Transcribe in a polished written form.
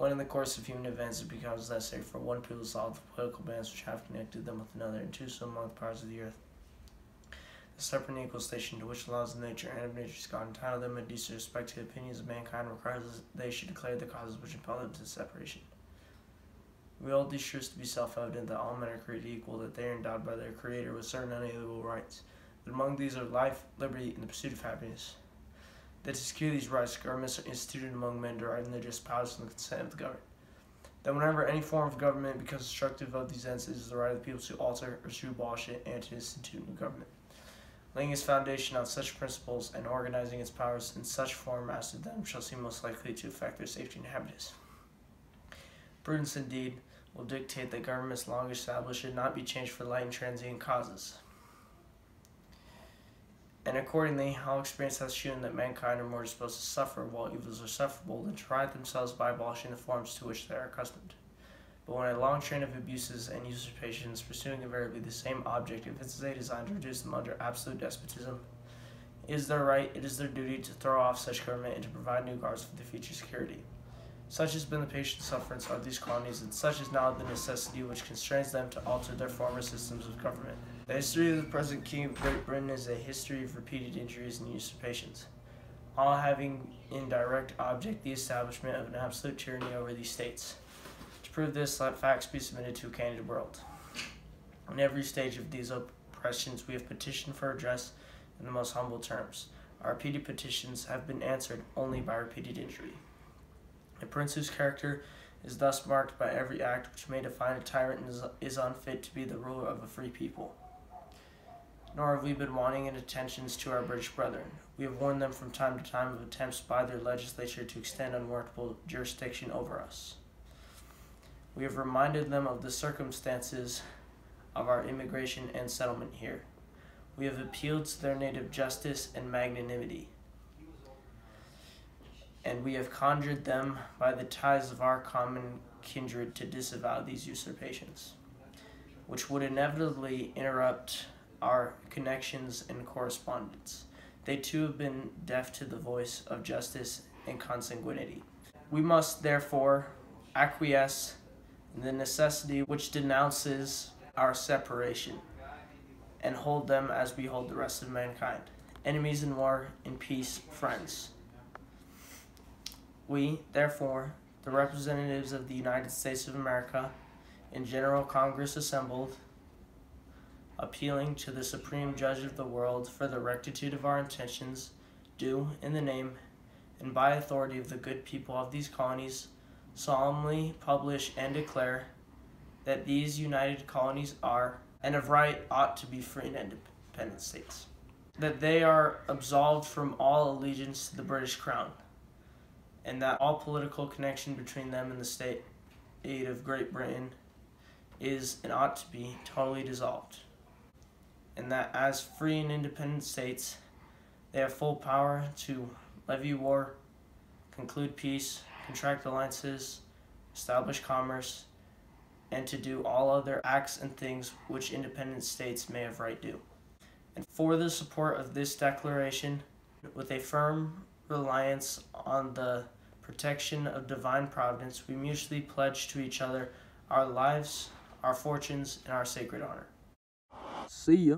when in the course of human events it becomes necessary for one people to solve the political bands which have connected them with another, and do so among the powers of the earth. The separate and equal station to which the laws of nature and of nature's God entitle them in due respect to the opinions of mankind requires that they should declare the causes which impel them to separation. We hold these truths to be self-evident, that all men are created equal, that they are endowed by their Creator with certain unalienable rights, that among these are life, liberty, and the pursuit of happiness. That to secure these rights, governments are instituted among men deriving their just powers from the consent of the governed. That whenever any form of government becomes obstructive of these ends, it is the right of the people to alter or to abolish it and to institute new government, laying its foundation on such principles and organizing its powers in such form as to them shall seem most likely to affect their safety and happiness. Prudence, indeed, will dictate that governments long established should not be changed for light and transient causes. And accordingly, all experience has shown that mankind are more disposed to suffer while evils are sufferable than to right themselves by abolishing the forms to which they are accustomed. But when a long train of abuses and usurpations, pursuing invariably the same object, evinces a design to reduce them under absolute despotism, it is their right, it is their duty to throw off such government and to provide new guards for their future security. Such has been the patient sufferance of these colonies, and such is now the necessity which constrains them to alter their former systems of government. The history of the present King of Great Britain is a history of repeated injuries and usurpations, all having in direct object the establishment of an absolute tyranny over these states. To prove this, let facts be submitted to a candid world. In every stage of these oppressions, we have petitioned for redress in the most humble terms. Our repeated petitions have been answered only by repeated injury. A prince whose character is thus marked by every act which may define a tyrant is unfit to be the ruler of a free people. Nor have we been wanting in attentions to our British brethren. We have warned them from time to time of attempts by their legislature to extend unwarrantable jurisdiction over us. We have reminded them of the circumstances of our immigration and settlement here. We have appealed to their native justice and magnanimity, and we have conjured them by the ties of our common kindred to disavow these usurpations, which would inevitably interrupt our connections and correspondence. They too have been deaf to the voice of justice and consanguinity. We must therefore acquiesce in the necessity which denounces our separation, and hold them as we hold the rest of mankind, enemies in war, in peace, friends. We, therefore, the representatives of the United States of America, in General Congress assembled, appealing to the Supreme Judge of the world for the rectitude of our intentions, do, in the name and by authority of the good people of these colonies, solemnly publish and declare that these united colonies are, and of right ought to be, free and independent states, that they are absolved from all allegiance to the British Crown, and that all political connection between them and the state of Great Britain is and ought to be totally dissolved, and that as free and independent states they have full power to levy war, conclude peace, contract alliances, establish commerce, and to do all other acts and things which independent states may have right do. And for the support of this declaration, with a firm reliance on the protection of divine providence, we mutually pledge to each other our lives, our fortunes, and our sacred honor. See ya.